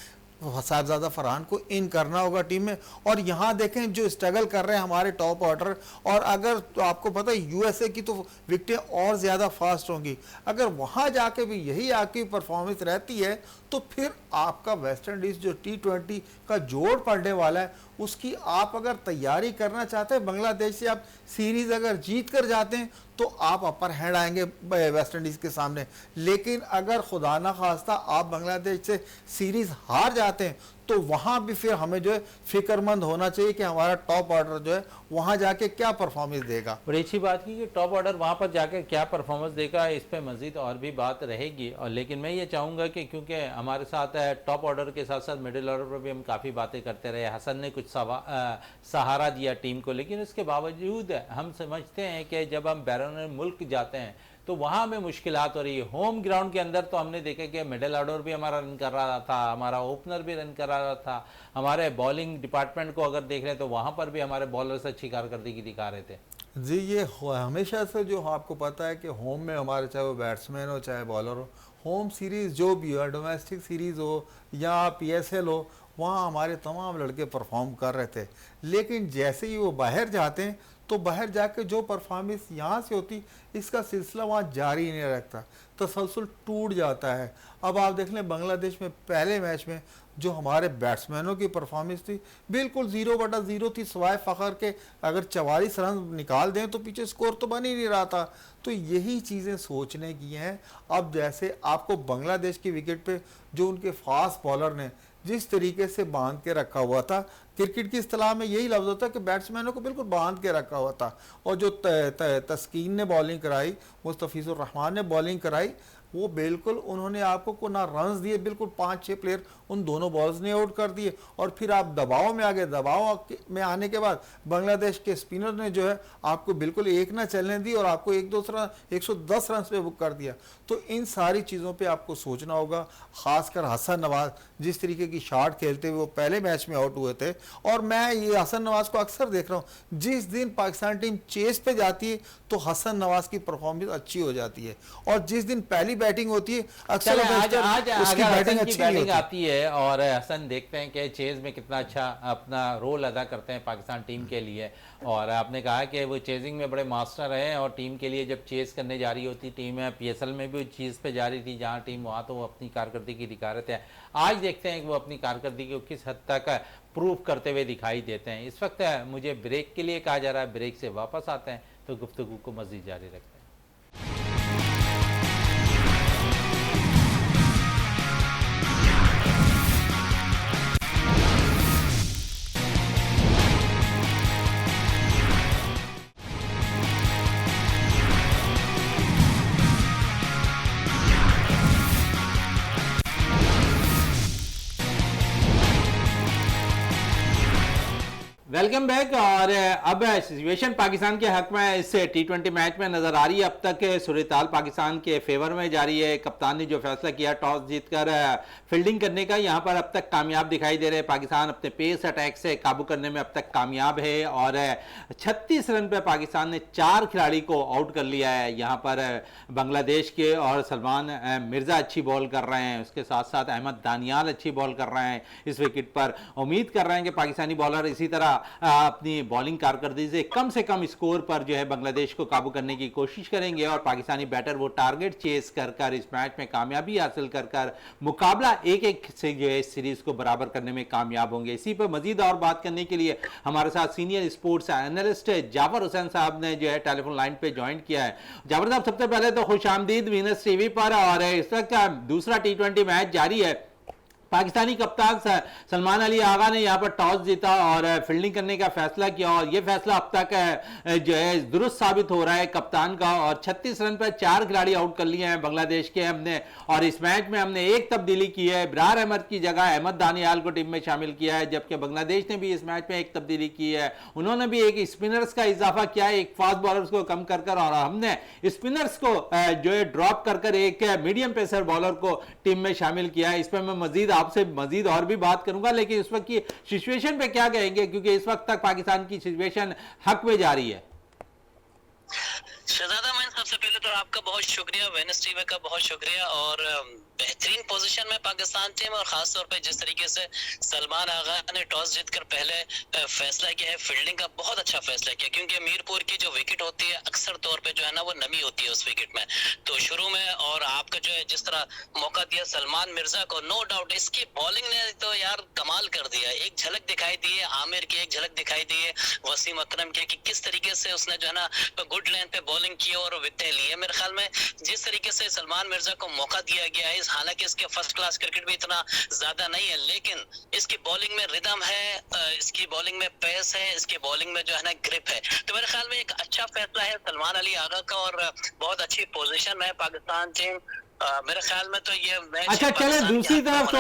साहबजादा फरहान को इन करना होगा टीम में। और यहाँ देखें जो स्ट्रगल कर रहे हैं हमारे टॉप ऑर्डर, और अगर तो आपको पता है यूएसए की तो विकेटें और ज़्यादा फास्ट होंगी, अगर वहाँ जाके भी यही आपकी परफॉर्मेंस रहती है तो फिर आपका वेस्ट इंडीज़ जो T20 का जोड़ पड़ने वाला है, उसकी आप अगर तैयारी करना चाहते हैं, बांग्लादेश से आप सीरीज़ अगर जीत कर जाते हैं तो आप अपर हैंड आएंगे वेस्ट इंडीज़ के सामने। लेकिन अगर खुदा ना खास्ता आप बांग्लादेश से सीरीज़ हार जाते हैं तो वहाँ भी फिर हमें जो है फिक्रमंद होना चाहिए कि हमारा टॉप ऑर्डर जो है वहाँ जाके क्या परफॉर्मेंस देगा। बड़ी अच्छी बात की कि टॉप ऑर्डर वहाँ पर जाकर क्या परफॉर्मेंस देगा, इस पर मज़ीद और भी बात रहेगी। और लेकिन मैं ये चाहूँगा कि क्योंकि हमारे साथ टॉप ऑर्डर के साथ साथ मिडिल ऑर्डर पर भी हम काफ़ी बातें करते रहे, हसन ने कुछ सहारा दिया टीम को, लेकिन उसके बावजूद हम समझते हैं कि जब हम बैरून मुल्क जाते हैं तो वहाँ हमें मुश्किलात हो रही है। होम ग्राउंड के अंदर तो हमने देखा कि मिडिल ऑर्डर भी हमारा रन कर रहा था, हमारा ओपनर भी रन कर रहा था, हमारे बॉलिंग डिपार्टमेंट को अगर देख रहे हैं तो वहाँ पर भी हमारे बॉलर्स अच्छी कारकर्दगी दिखा रहे थे। जी, ये हमेशा से जो आपको पता है कि होम में हमारे, चाहे वो बैट्समैन हो चाहे बॉलर हो, होम सीरीज़ जो भी हो, डोमेस्टिक सीरीज़ हो या PSL हो, वहाँ हमारे तमाम लड़के परफॉर्म कर रहे थे। लेकिन जैसे ही वो बाहर जाते हैं तो बाहर जाके जो परफॉर्मेंस यहाँ से होती, इसका सिलसिला वहाँ जारी नहीं रखता, तसलसल टूट जाता है। अब आप देख लें बांग्लादेश में पहले मैच में जो हमारे बैट्समैनों की परफॉर्मेंस थी बिल्कुल 0/0 थी, सवाए फ़खर के अगर 44 रन निकाल दें तो पीछे स्कोर तो बन ही नहीं रहा था। तो यही चीज़ें सोचने की हैं। अब जैसे आपको बांग्लादेश की विकेट पे जो उनके फास्ट बॉलर ने जिस तरीके से बांध के रखा हुआ था, क्रिकेट की इस्तिलाह में यही लफ्ज़ होता है कि बैट्समैनों को बिल्कुल बांध के रखा हुआ था। और जो तस्कीन ने बॉलिंग कराई, मुस्तफ़िज़ुर रहमान ने बॉलिंग कराई, वो बिल्कुल उन्होंने आपको को ना रन्स दिए, बिल्कुल 5-6 प्लेयर उन दोनों बॉलर्स ने आउट कर दिए। और फिर आप दबाव में आ गए, दबाव में आने के बाद बांग्लादेश के स्पिनर ने जो है आपको बिल्कुल एक ना चलने दी और आपको 110 रन पे बुक कर दिया। तो इन सारी चीज़ों पे आपको सोचना होगा, ख़ासकर हसन नवाज जिस तरीके की शॉट खेलते हुए वो पहले मैच में आउट हुए थे। और मैं ये हसन नवाज को अक्सर देख रहा हूँ, जिस दिन पाकिस्तान टीम चेस पे जाती है तो हसन नवाज की परफॉर्मेंस अच्छी हो जाती है, और जिस दिन पहली बैटिंग होती है अक्सर उसकी बैटिंग अच्छी नहीं होती आती है। और हसन देखते हैं कि चेज में कितना अच्छा अपना रोल अदा करते हैं पाकिस्तान टीम के लिए। और आपने कहा कि वो चेजिंग में बड़े मास्टर हैं, और टीम के लिए जब चेज करने जा रही होती टीम है, पीएसएल में भी चीज़ पे जा रही थी जहाँ टीम, वहाँ तो वो अपनी कारकर्दगी दिखा रहे थे। आज देखते हैं कि वो अपनी कारकर्दगी को किस हद तक प्रूव करते हुए दिखाई देते हैं। इस वक्त मुझे ब्रेक के लिए कहा जा रहा है, ब्रेक से वापस आते हैं तो गुफ्तगू को मज़ीद जारी रखते हैं। Welcome back. और अब सिचुएशन पाकिस्तान के हक में इस T20 मैच में नजर आ रही है। अब तक सूरत-ए-हाल पाकिस्तान के फेवर में जारी है। कप्तान ने जो फैसला किया टॉस जीतकर फील्डिंग करने का, यहां पर अब तक कामयाब दिखाई दे रहे हैं। पाकिस्तान अपने पेस अटैक से काबू करने में अब तक कामयाब है, और 36 रन पर पाकिस्तान ने 4 खिलाड़ी को आउट कर लिया है। यहां पर बांग्लादेश के और सलमान मिर्जा अच्छी बॉल कर रहे हैं, उसके साथ साथ अहमद दानियाल अच्छी बॉल कर रहे हैं इस विकेट पर। उम्मीद कर रहे हैं कि पाकिस्तानी बॉलर इसी तरह अपनी बॉलिंग कारकर्दगी से कम स्कोर पर जो है बांग्लादेश को काबू करने की कोशिश करेंगे, और पाकिस्तानी बैटर वो टारगेट चेस कर इस मैच में कामयाबी हासिल कर मुकाबला 1-1 से जो है इस सीरीज को बराबर करने में कामयाब होंगे। इसी पर मजीद और बात करने के लिए हमारे साथ senior sports analyst Jawar Hussain साहब ने जो है टेलीफोन लाइन पे ज्वाइन किया है। जावर साहब, सबसे पहले तो खुश आमदीद वीनस टीवी पर। और इस वक्त दूसरा T20 मैच जारी है। पाकिस्तानी कप्तान सलमान अली आगा ने यहां पर टॉस जीता और फील्डिंग करने का फैसला किया, और यह फैसला अब तक जो है दुरुस्त साबित हो रहा है कप्तान का। और 36 रन पर 4 खिलाड़ी आउट कर लिए हैं बांग्लादेश के हमने। और इस मैच में हमने एक तब्दीली की है, इब्रार अहमद की जगह अहमद दानियाल को टीम में शामिल किया है, जबकि बांग्लादेश ने भी इस मैच में एक तब्दीली की है। उन्होंने भी एक स्पिनर्स का इजाफा किया है, एक फास्ट बॉलर्स को कम कर, और हमने स्पिनर्स को जो है ड्रॉप कर एक मीडियम पेसर बॉलर को टीम में शामिल किया है। इस पर मैं मजीद और भी बात करूंगा, लेकिन इस वक्त की सिचुएशन पे क्या कहेंगे, क्योंकि इस वक्त तक पाकिस्तान की सिचुएशन हक में जा रही है। शहजादा, मैं सबसे पहले तो आपका बहुत शुक्रिया, वेनिस टीवी का बहुत शुक्रिया। और बेहतरीन पोजीशन में पाकिस्तान टीम, और खास तौर पे जिस तरीके से सलमान आगा ने टॉस जीतकर पहले फैसला किया है फील्डिंग का, बहुत अच्छा फैसला किया, क्योंकि मीरपुर की जो विकेट होती है अक्सर तौर पे जो है ना वो नमी होती है उस विकेट में। तो शुरू में और आपका जो है जिस तरह मौका दिया सलमान मिर्जा को, नो डाउट इसकी बॉलिंग ने तो यार कमाल कर दिया। एक झलक दिखाई दी है आमिर की, एक झलक दिखाई दी है वसीम अकरम की, कि किस तरीके से उसने जो है ना गुड लेंथ पे बॉलिंग की और विकेटें ली है। मेरे ख्याल में जिस तरीके से सलमान मिर्जा को मौका दिया गया है, हालांकि इसके फर्स्ट क्लास क्रिकेट भी इतना ज्यादा नहीं है, लेकिन इसकी बॉलिंग में रिदम है, इसकी बॉलिंग में पेस है, इसकी बॉलिंग में जो है ना ग्रिप है। तो मेरे ख्याल में एक अच्छा फैसला है सलमान अली आगा का, और बहुत अच्छी पोजीशन में है पाकिस्तान टीम। मेरे ख्याल में तो ये मैच अच्छा, चले दूसरी तरफ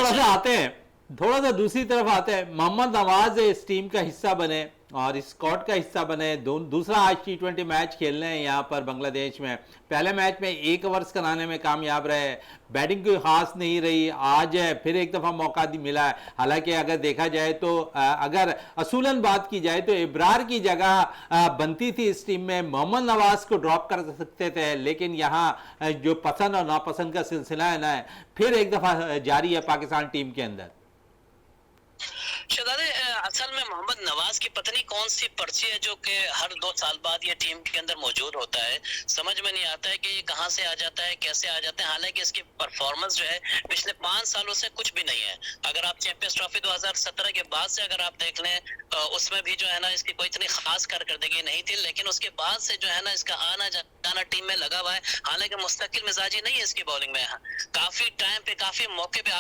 थोड़ा सा दूसरी तरफ आते हैं। मोहम्मद नवाज इस टीम का हिस्सा बने और स्क्वाड का हिस्सा बने। दूसरा आज T20 मैच खेलने हैं यहाँ पर बांग्लादेश में। पहले मैच में 1 ओवर्स कराने में कामयाब रहे, बैटिंग कोई खास नहीं रही। आज फिर एक दफ़ा मौका मिला है। हालांकि अगर देखा जाए तो अगर असूलन बात की जाए तो इब्रार की जगह बनती थी इस टीम में, मोहम्मद नवाज को ड्रॉप कर सकते थे, लेकिन यहाँ जो पसंद और नापसंद का सिलसिला है ना, फिर एक दफ़ा जारी है पाकिस्तान टीम के अंदर। शहजादे, असल में मोहम्मद नवाज की पता नहीं कौन सी पर्ची है जो कि हर 2 साल बाद ये टीम के अंदर मौजूद होता है। समझ में नहीं आता है कि ये कहाँ से आ जाता है, कैसे आ जाता है। हालांकि इसकी परफॉर्मेंस जो है पिछले 5 सालों से कुछ भी नहीं है। अगर आप चैंपियंस ट्रॉफी 2017 के बाद से अगर आप देख लें, उसमें भी जो है ना इसकी कोई इतनी खास कारकर्दगी नहीं थी, लेकिन उसके बाद से जो है ना इसका आना जाना टीम में लगा हुआ है। हालांकि मुस्तकिल मिजाजी नहीं है इसकी बॉलिंग में, काफी टाइम पे काफी मौके पे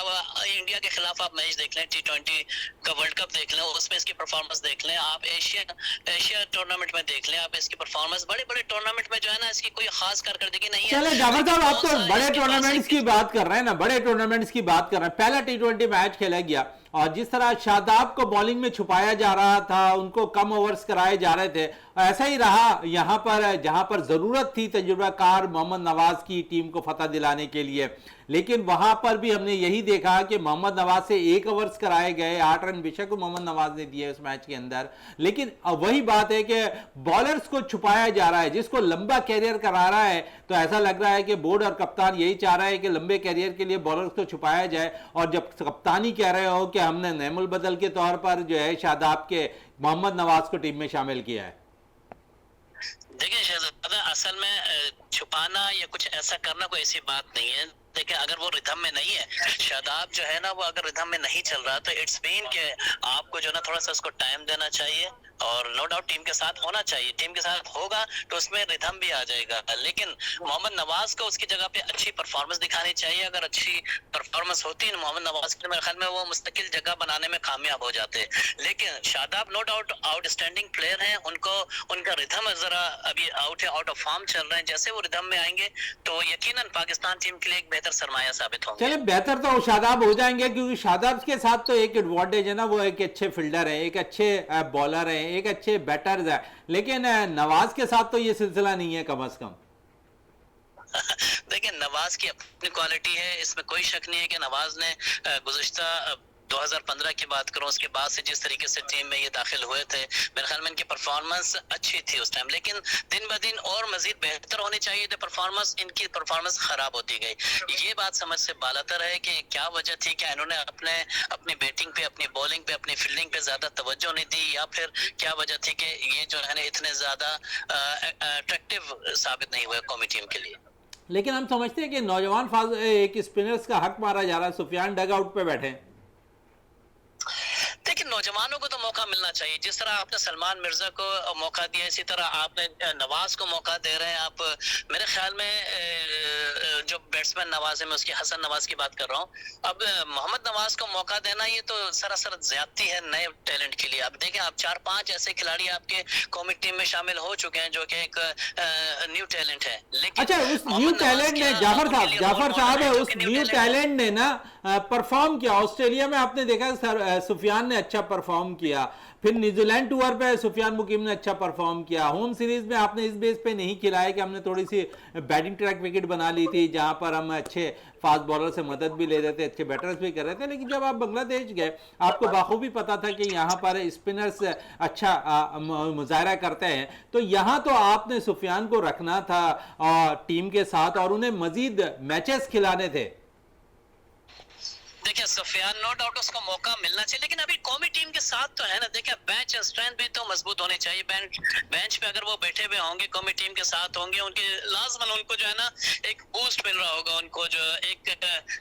इंडिया के खिलाफ आप मैच देख लें, T20 का वर्ल्ड कप देख लें, उसमें इसकी परफॉर्मेंस देख लें, आप एशिया टूर्नामेंट में देख लें, आप इसकी परफॉर्मेंस बड़े बड़े टूर्नामेंट में जो है ना इसकी कोई खास कारकर्दगी नहीं है। चले जाफर साहब, आप तो बड़े टूर्नामेंट्स की बात कर रहे हैं ना, बड़े टूर्नामेंट्स की बात कर रहे हैं। पहला T20 मैच खेला गया और जिस तरह शादाब को बॉलिंग में छुपाया जा रहा था, उनको कम ओवर्स कराए जा रहे थे, ऐसा ही रहा यहां पर जहां पर जरूरत थी तजुर्बाकार मोहम्मद नवाज की टीम को फतह दिलाने के लिए। लेकिन वहां पर भी हमने यही देखा कि मोहम्मद नवाज से 1 ओवर्स कराए गए, 8 रन बेशक मोहम्मद नवाज ने दिए उस मैच के अंदर, लेकिन अब वही बात है कि बॉलर्स को छुपाया जा रहा है जिसको लंबा कैरियर करा रहा है। तो ऐसा लग रहा है कि बोर्ड और कप्तान यही चाह रहा है कि लंबे कैरियर के लिए बॉलर्स को छुपाया जाए, और जब कप्तानी कह रहे हो कि हमने नेमुल बदल के तौर पर जो है शादाब के मोहम्मद नवाज को टीम में शामिल किया है। देखिए शहजादा, असल में छुपाना या कुछ ऐसा करना कोई ऐसी बात नहीं है। देखिए अगर वो रिदम में नहीं है, शादाब जो है ना वो अगर रिदम में नहीं चल रहा, तो इट्स मीन कि आपको जो है ना थोड़ा सा उसको टाइम देना चाहिए और नो डाउट टीम के साथ होना चाहिए। टीम के साथ होगा तो उसमें रिदम भी आ जाएगा। लेकिन मोहम्मद नवाज को उसकी जगह पे अच्छी परफॉर्मेंस दिखानी चाहिए। अगर अच्छी परफॉर्मेंस होती है मोहम्मद नवाज की, मेरे ख्याल में वो मुस्तकिल जगह बनाने में कामयाब हो जाते। लेकिन Shadab no doubt outstanding player हैं, उनको उनका रिदम जरा अभी आउट है, आउट ऑफ फॉर्म चल रहे हैं। जैसे वो रिदम में आएंगे तो यकीनन पाकिस्तान टीम के लिए एक बेहतर सरमाया साबित होंगे। चले बेहतर तो शादाब हो जाएंगे, क्योंकि शादाब के साथ तो एक एडवांटेज है ना, वो एक अच्छे फील्डर है, एक अच्छे बॉलर है, एक अच्छे बैटर्स है। लेकिन नवाज के साथ तो ये सिलसिला नहीं है कम से कम। देखिए नवाज की अपनी क्वालिटी है, इसमें कोई शक नहीं है कि नवाज ने गुज़िश्ता 2015 की बात करूं, उसके बाद से जिस तरीके से टीम में ये दाखिल हुए थे, मेरे ख्याल में इनकी परफॉर्मेंस अच्छी थी उस टाइम। लेकिन दिन ब दिन और मजीद बेहतर होनी चाहिए थी परफॉर्मेंस, इनकी परफॉर्मेंस खराब होती गई। ये बात समझ से बालातर है कि क्या वजह थी कि इन्होंने अपनी बैटिंग पे, अपनी बॉलिंग पे, अपनी फील्डिंग पे ज्यादा तवज्जो नहीं दी, या फिर क्या वजह थी कि ये जो है ना इतने ज्यादा अट्रैक्टिव साबित नहीं हुए कौमी टीम के लिए। लेकिन हम समझते हैं कि नौजवान एक स्पिनर्स का हक मारा जा रहा है, सुफियान डग आउट पे बैठे। देखिए नौजवानों को तो मौका मिलना चाहिए, जिस तरह आपने सलमान मिर्जा को मौका दिया, इसी तरह आपने नवाज को मौका दे रहे हैं आप। मेरे ख्याल में जो बैट्समैन नवाज है, मैं उसकी हसन नवाज की बात कर रहा हूँ। अब मोहम्मद नवाज को मौका देना ये तो सरासर ज्यादती है नए टैलेंट के लिए। अब देखें, आप 4-5 ऐसे खिलाड़ी आपके कौमी टीम में शामिल हो चुके हैं जो कि एक न्यू टैलेंट है। लेकिन अच्छा, उस न्यू टैलेंट ने जाफर साहब है, उस न्यू टैलेंट ने ना परफॉर्म किया। ऑस्ट्रेलिया में आपने देखा सुफियान ने अच्छा परफॉर्म किया, फिर न्यूजीलैंड टूर पे सुफियान मुकीम ने अच्छा परफॉर्म किया। होम सीरीज में आपने इस बेस पे नहीं खिलाया कि हमने थोड़ी सी बैटिंग ट्रैक विकेट बना ली थी, जहां पर हम अच्छे फास्ट बॉलर से मदद भी ले रहे थे, अच्छे बैटर्स भी कर रहे थे। लेकिन जब आप बांग्लादेश गए, आपको बाखूबी पता था कि यहाँ पर स्पिनर्स अच्छा मुजाहरा करते हैं, तो यहाँ तो आपने सुफियान को रखना था टीम के साथ और उन्हें मजीद मैचेस खिलाने थे। देखिए सुफियान नो डाउट उसको मौका मिलना चाहिए, लेकिन अभी कौमी टीम के साथ तो है ना। देखिए बेंच स्ट्रेंथ भी तो मजबूत होनी चाहिए। बेंच पे अगर वो बैठे हुए होंगे, कौमी टीम के साथ होंगे, उनके लाजमन उनको जो है ना एक बूस्ट मिल रहा होगा, उनको जो एक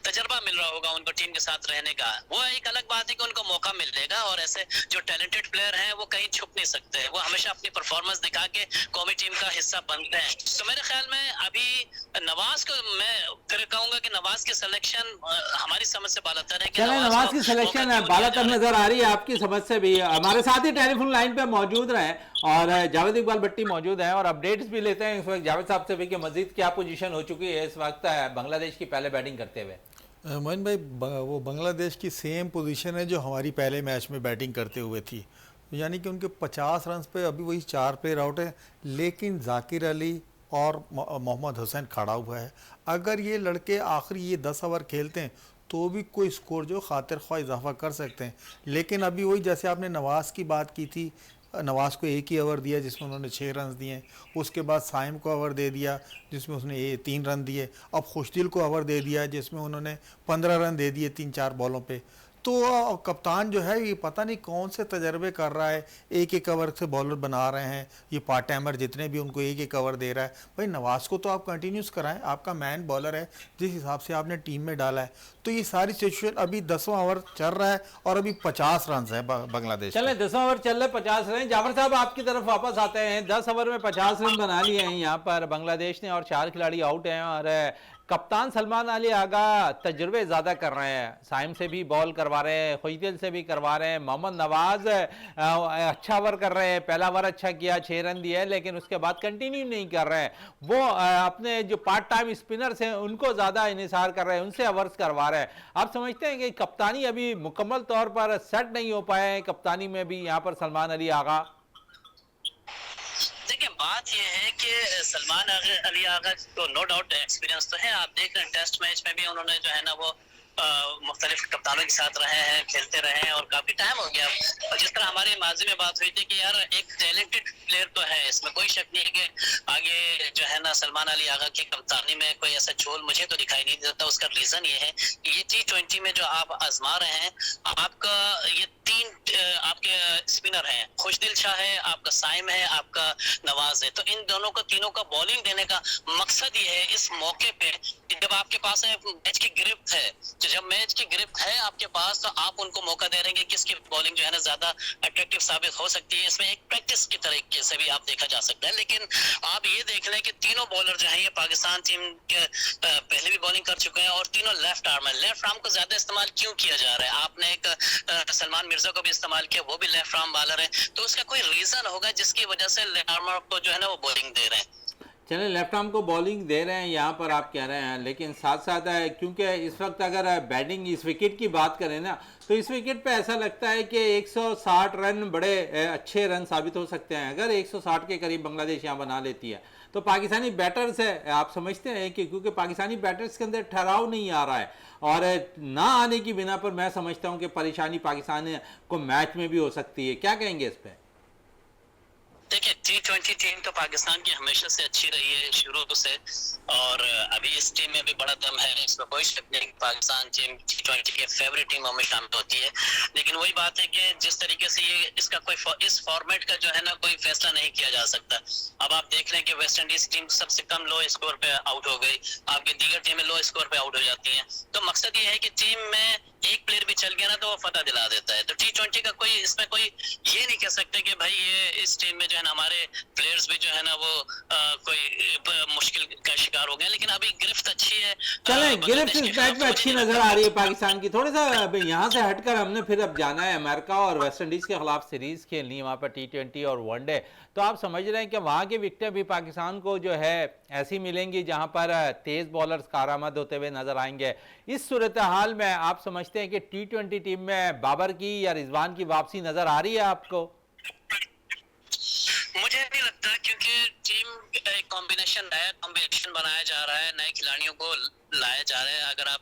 तजर्बा मिल रहा होगा उनको टीम के साथ रहने का। वो एक अलग बात है कि उनको मौका मिलेगा, और ऐसे जो टैलेंटेड प्लेयर हैं वो कहीं छुप नहीं सकते, वो हमेशा अपनी परफॉर्मेंस दिखा के कौमी टीम का हिस्सा बनते हैं। तो मेरे ख्याल में अभी नवाज को मैं फिर कहूंगा कि नवाज की सिलेक्शन हमारी समझ से बालातर है कि नवाज की सिलेक्शन बालातर नजर आ रही है आपकी समझ से भी। हमारे साथ ही टेलीफोन लाइन पे मौजूद रहे और जावेद इकबाल भट्टी मौजूद हैं और अपडेट्स भी लेते हैं इस वक्त जावेद साहब से भी कि मजीद क्या पोजीशन हो चुकी है इस वक्त बांग्लादेश की पहले बैटिंग करते हुए। मोइन भाई, वो बांग्लादेश की सेम पोजीशन है जो हमारी पहले मैच में बैटिंग करते हुए थी, यानी कि उनके 50 रन पे अभी वही 4 प्लेयर आउट है, लेकिन जाकिर अली और मोहम्मद हुसैन खड़ा हुआ है। अगर ये लड़के आखिरी ये 10 ओवर खेलते हैं तो भी कोई स्कोर जो खातिर ख्वाह इजाफा कर सकते हैं। लेकिन अभी वही जैसे आपने नवाज़ की बात की थी, नवाज़ को एक ही ओवर दिया जिसमें उन्होंने 6 रन दिए, उसके बाद साइम को ओवर दे दिया जिसमें उसने 3 रन दिए, अब खुशदिल को ओवर दे दिया जिसमें उन्होंने 15 रन दे दिए 3-4 बॉलों पे। तो कप्तान जो है ये पता नहीं कौन से तजर्बे कर रहा है, एक एक ओवर से बॉलर बना रहे हैं, ये पार्ट टाइमर जितने भी उनको एक एक ओवर दे रहा है। भाई नवाज को तो आप कंटिन्यूस कराएं, आपका मैन बॉलर है जिस हिसाब से आपने टीम में डाला है। तो ये सारी सिचुएशन, अभी 10वां ओवर चल रहा है और अभी 50 रन है बांग्लादेश। चले 10वां ओवर चल रहे, 50 रन। जाफर साहब आपकी तरफ वापस आते हैं। 10 ओवर में 50 रन बना लिए हैं यहाँ पर बांग्लादेश ने और 4 खिलाड़ी आउट हैं और कप्तान सलमान अली आगा तजुर्बे ज़्यादा कर रहे हैं, साइम से भी बॉल करवा रहे हैं, खुईदिल से भी करवा रहे हैं। मोहम्मद नवाज अच्छा ओवर कर रहे हैं, पहला ओवर अच्छा किया, 6 रन दिए, लेकिन उसके बाद कंटिन्यू नहीं कर रहे हैं। वो अपने जो पार्ट टाइम स्पिनर्स हैं उनको ज़्यादा इनिसार कर रहे हैं, उनसे ओवर्स करवा रहे हैं। आप समझते हैं कि कप्तानी अभी मुकम्मल तौर पर सेट नहीं हो पाए हैं कप्तानी में भी यहाँ पर सलमान अली आगा? बात यह है कि सलमान अली आगा तो नो डाउट एक्सपीरियंस तो है। आप देख रहे हैं टेस्ट मैच में भी उन्होंने जो है ना वो मुख्तलिफ कप्तानों के साथ रहे हैं, खेलते रहे हैं और काफी टाइम हो गया। और जिस तरह हमारी माजी में बात हुई थी कि यार एक टैलेंटेड प्लेयर तो है, इसमें कोई शक नहीं है कि आगे जो है ना सलमान अली आगा की कप्तानी में कोई ऐसा झोल मुझे तो दिखाई नहीं देता। उसका रीजन ये है कि ये T20 में जो आप आजमा रहे हैं, आपका ये 3 आपके स्पिनर हैं, खुशदिल शाह है, आपका साइम है, आपका नवाज है। तो इन दोनों को तीनों का बॉलिंग देने का मकसद ये है इस मौके पे जब आपके पास मैच की गिरफ्त है, तो जब मैच की गिरफ्त है आपके पास, तो आप उनको मौका दे रहे हैं कि किसकी बॉलिंग जो है ना ज्यादा अट्रैक्टिव साबित हो सकती है। इसमें एक प्रैक्टिस की तरीके से भी आप देखा जा सकता है। लेकिन आप ये देख लें कि तीनों बॉलर जो है ये पाकिस्तान टीम के पहले भी बॉलिंग कर चुके हैं और तीनों लेफ्ट आर्म है। लेफ्ट आर्म को ज्यादा इस्तेमाल क्यों किया जा रहा है? आपने एक सलमान मिर्जा को भी इस्तेमाल किया, वो भी लेफ्ट आर्म बॉलर है, तो उसका कोई रीजन होगा जिसकी वजह से लेफ्ट आर्म को जो है ना वो बॉलिंग दे रहे हैं। चले लेफ्ट आर्म को बॉलिंग दे रहे हैं यहाँ पर आप कह रहे हैं, लेकिन साथ साथ क्योंकि इस वक्त अगर बैटिंग इस विकेट की बात करें ना, तो इस विकेट पे ऐसा लगता है कि 160 रन बड़े अच्छे रन साबित हो सकते हैं। अगर 160 के करीब बांग्लादेश यहाँ बना लेती है तो पाकिस्तानी बैटर्स है, आप समझते हैं कि क्योंकि पाकिस्तानी बैटर्स के अंदर ठहराव नहीं आ रहा है और ना आने की बिना पर मैं समझता हूँ कि परेशानी पाकिस्तान को मैच में भी हो सकती है। क्या कहेंगे इस पर? देखिए T20 टीम तो पाकिस्तान की हमेशा से अच्छी रही है शुरू से, और अभी इस टीम में भी बड़ा दम है, इसमें कोई शक नहीं कि पाकिस्तान टीम T20 के फेवरेट टीमों में शामिल होती है। लेकिन वही बात है कि जिस तरीके से ये इसका कोई इस फॉर्मेट का जो है ना कोई फैसला नहीं किया जा सकता। अब आप देख लें कि वेस्ट इंडीज टीम सबसे कम लो स्कोर पे आउट हो गई, आपकी दीगर टीमें लो स्कोर पे आउट हो जाती हैं। तो मकसद ये है कि टीम में एक प्लेयर भी चल गया ना तो वो फतह दिला देता है। तो T20 का कोई इसमें कोई ये नहीं कह सकते कि भाई ये इस टीम में जो है ना हमारे प्लेयर्स भी जो है ना वो कोई मुश्किल का शिकार हो गए। लेकिन अभी गिरफ्त अच्छी है, चलें गिरफ्त इस मैच में अच्छी नजर आ रही है पाकिस्तान की। थोड़ा सा यहाँ से हटकर हमने फिर अब जाना है अमेरिका और वेस्ट इंडीज के खिलाफ सीरीज खेलनी है वहाँ पर T20 और वनडे। तो आप समझ रहे हैं कि वहाँ की विकेटें भी पाकिस्तान को जो है ऐसी मिलेंगी जहाँ पर तेज बॉलर्स कारआमद होते हुए नजर आएंगे। इस सूरत हाल में आप समझते हैं कि T20 टीम में बाबर की या रिजवान की वापसी नजर आ रही है आपको? मुझे नहीं लगता, क्योंकि टीम एक कॉम्बिनेशन नया कॉम्बिनेशन बनाया जा रहा है, नए खिलाड़ियों को लाया जा रहा है। अगर आप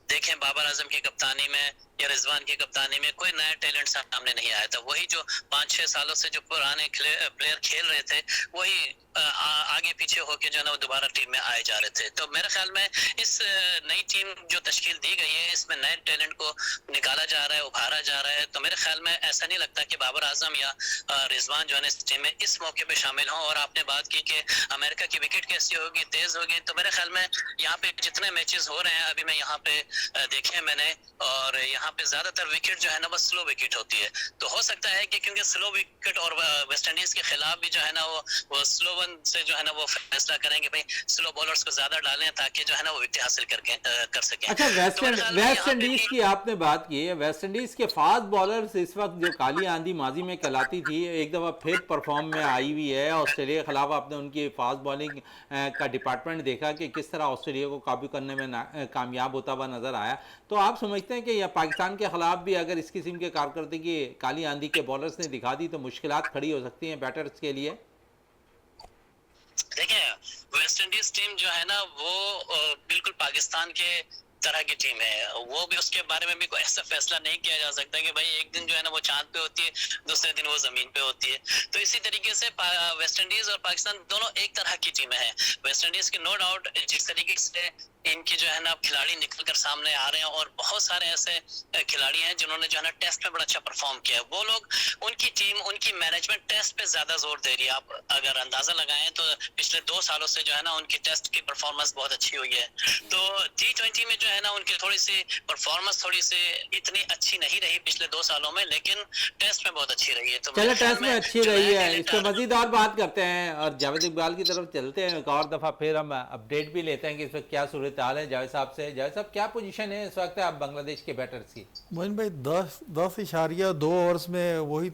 देखें बाबर आजम की कप्तानी में या रिजवान की कप्तानी में कोई नया टैलेंट सामने नहीं आया था। वही जो 5-6 सालों से जो पुराने प्लेयर खेल रहे थे वही आगे पीछे होके जो है ना वो दोबारा टीम में आए जा रहे थे। तो मेरे ख्याल में इस नई टीम जो तश्कील दी गई है इसमें नए टैलेंट को निकाला जा रहा है, उभारा जा रहा है। तो मेरे ख्याल में ऐसा नहीं लगता कि बाबर आजम या रिजवान जो है इस टीम में इस मौके पे शामिल हों। और आपने बात की कि अमेरिका की विकेट कैसी होगी, तेज होगी, तो मेरे ख्याल में यहाँ पे जितने मैचेस हो रहे हैं अभी मैं यहाँ पे देखे मैंने, और यहाँ पे ज्यादातर विकेट जो है ना वो स्लो विकेट होती है। तो हो सकता है कि क्योंकि स्लो विकेट और वेस्ट इंडीज के खिलाफ भी जो है ना वो स्लो वन से जो है ना वो फैसला करेंगे भाई स्लो बॉलर्स को ज्यादा डालें ताकि जो है ना वो विकेट हासिल कर सकें। अच्छा वेस्ट इंडीज की आपने बात की है, वेस्ट इंडीज के फास्ट बॉलर्स इस वक्त जो काली आंधी माजी में कहलाती थी एक दफा फिर परफॉर्म में आई हुई है। ऑस्ट्रेलिया के खिलाफ आपने उनकी फास्ट बॉलिंग का डिपार्टमेंट देखा कि किस तरह ऑस्ट्रेलिया को काबू करने में कामयाब होता हुआ नजर आया। तो आप समझते हैं कि यह पाकिस्तान के खिलाफ भी अगर इस किस्म के कारकर्दगी काली आंधी के बॉलर्स ने दिखा दी तो मुश्किलात खड़ी हो सकती हैं बैटर्स के लिए? देखिए वेस्ट इंडीज टीम जो है ना वो बिल्कुल पाकिस्तान के तरह की टीम है। वो भी उसके बारे में भी कोई ऐसा फैसला नहीं किया जा सकता कि भाई एक दिन जो है ना वो चांद पे होती है, दूसरे दिन वो जमीन पे होती है। तो इसी तरीके से वेस्ट इंडीज और पाकिस्तान दोनों एक तरह की टीमें हैं। वेस्ट इंडीज की नो डाउट जिस तरीके से इनके जो है ना खिलाड़ी निकल कर सामने आ रहे हैं, और बहुत सारे ऐसे खिलाड़ी हैं जिन्होंने जो है ना टेस्ट में बड़ा अच्छा परफॉर्म किया है। वो लोग, उनकी टीम, उनकी मैनेजमेंट टेस्ट पे ज्यादा जोर दे रही है। आप अगर अंदाजा लगाएं तो पिछले 2 सालों से जो है ना उनकी टेस्ट की परफॉर्मेंस बहुत अच्छी हुई है। तो T20 में जो है ना उनकी थोड़ी सी परफॉर्मेंस थोड़ी सी इतनी अच्छी नहीं रही पिछले 2 सालों में, लेकिन टेस्ट में बहुत अच्छी रही है। तो चलो, मेरे ख्याल टेस्ट में अच्छी जो रही नया है, टैलेंट इस पे आ रहा है, मजीद और बात करते हैं और जावेद इकबाल की तरफ चलते हैं एक और दफ़ा, फिर हम अपडेट भी लेते हैं कि इस वक्त क्या सूरत हाल है जावेद साहब से। जावेद साहब, क्या पोजीशन है इस वक्त आप बांग्लादेश के बैटर्स की? मोइन भाई 10.2 ओवर्स में वही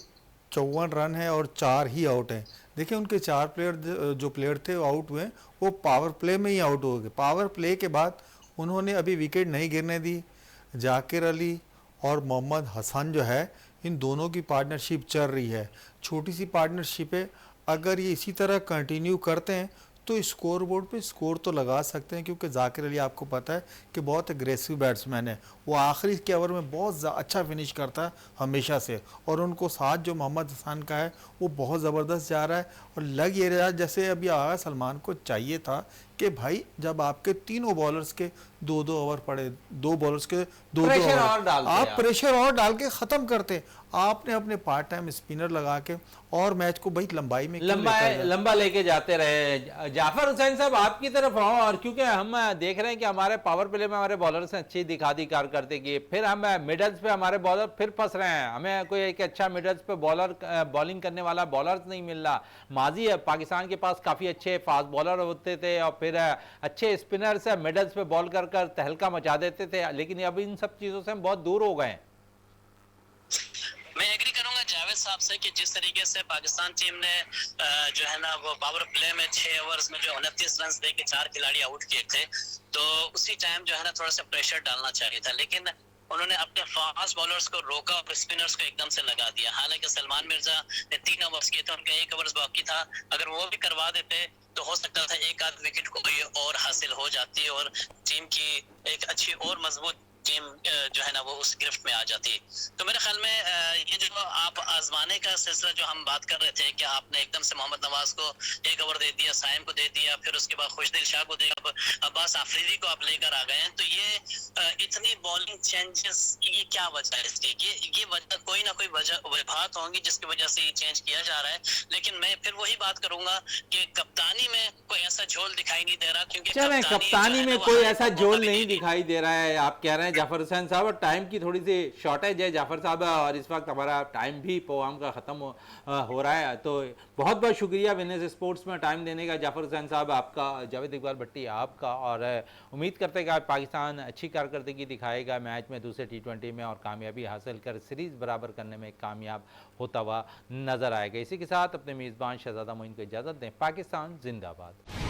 54 रन है और 4 ही आउट हैं। देखिए उनके 4 प्लेयर जो प्लेयर थे वो आउट हुए, वो पावर प्ले में ही आउट हो गए। पावर प्ले के बाद उन्होंने अभी विकेट नहीं गिरने दी। जाकिर अली और मोहम्मद हसन जो है, इन दोनों की पार्टनरशिप चल रही है, छोटी सी पार्टनरशिप है। अगर ये इसी तरह कंटिन्यू करते हैं तो स्कोर बोर्ड पे स्कोर तो लगा सकते हैं, क्योंकि जाकिर अली आपको पता है कि बहुत एग्रेसिव बैट्समैन है। वो आखिरी के ओवर में बहुत अच्छा फिनिश करता है हमेशा से, और उनको साथ जो मोहम्मद हसन का है वो बहुत ज़बरदस्त जा रहा है। और लग ये रहा जैसे अभी आगा सलमान को चाहिए था कि भाई जब आपके तीनों बॉलर्स के 2-2 ओवर पड़े, 2 बॉलर्स के 2-2 प्रेशर और ओवर, डालते आप आप। प्रेशर और डाल के ख़त्म करते। आपने अपने पार्ट टाइम स्पिनर लगा के और मैच को भाई लंबाई में क्यों लेकर गए? लंबा लेके जाते रहे। जाफर हुसैन साहब, आपकी तरफ आओ, और क्योंकि हम देख रहे हैं कि हमारे पावर प्ले में हमारे बॉलर्स ने अच्छी दिखा दी कारकर्दगी, फिर हम मिडल्स पे हमारे बॉलर फिर फंस रहे हैं। हमें कोई एक अच्छा मिडल्स पे बॉलिंग करने वाला बॉलर नहीं मिल रहा। माजी है पाकिस्तान के पास काफ़ी अच्छे फास्ट बॉलर होते थे और फिर अच्छे स्पिनर्स मिडल्स पे बॉल कर कर तहलका मचा देते थे, लेकिन अब इन सब चीज़ों से हम बहुत दूर हो गए हैं। मैं एग्री करूंगा जावेद साहब से कि जिस तरीके से पाकिस्तान टीम ने जो है ना वो पावर प्ले में 6 ओवर्स में जो 29 रन दे के 4 खिलाड़ी आउट किए थे, तो उसी टाइम जो है ना थोड़ा सा प्रेशर डालना चाहिए था, लेकिन उन्होंने अपने फास्ट बॉलर्स को रोका और स्पिनर्स को एकदम से लगा दिया। हालांकि सलमान मिर्जा ने 3 ओवर्स किए थे, उनका 1 ओवर्स बाकी था। अगर वो भी करवा देते तो हो सकता था एक आध विकेट कोई और हासिल हो जाती और टीम की एक अच्छी और मजबूत टीम जो है ना वो उस गिरफ्त में आ जाती। तो मेरे ख्याल में ये जो आप आजमाने का सिलसिला जो हम बात कर रहे थे कि आपने एकदम से मोहम्मद नवाज को 1 ओवर दे दिया, साइम को दे दिया, फिर उसके बाद खुशदिल शाह को दिया, अब अब्बास आफरीदी को आप लेकर आ गए हैं, तो ये इतनी बॉलिंग चेंजेस, ये क्या वजह है इसकी? ये वजह कोई ना कोई वजह होंगी जिसकी वजह से ये चेंज किया जा रहा है। लेकिन मैं फिर वही बात करूंगा कि कप्तानी में कोई ऐसा झोल दिखाई नहीं दे रहा, क्योंकि चलें, कप्तानी में कोई ऐसा झोल नहीं दिखाई दे रहा है, आप कह रहे हैं जाफर हुसैन साहब, और टाइम की थोड़ी सी शॉर्टेज है जाफर साहब, और इस वक्त हमारा टाइम भी प्रोग्राम का ख़त्म हो रहा है। तो बहुत बहुत शुक्रिया विनेस स्पोर्ट्स में टाइम देने का जाफर हुसैन साहब आपका, जावेद इकबाल भट्टी आपका, और उम्मीद करते हैं कि आज पाकिस्तान अच्छी कारकर्दगी दिखाएगा मैच में, दूसरे T20 में, और कामयाबी हासिल कर सीरीज़ बराबर करने में कामयाब होता हुआ नजर आएगा। इसी के साथ अपने मेज़बान शहजादा मोइन को इजाज़त दें। पाकिस्तान जिंदाबाद।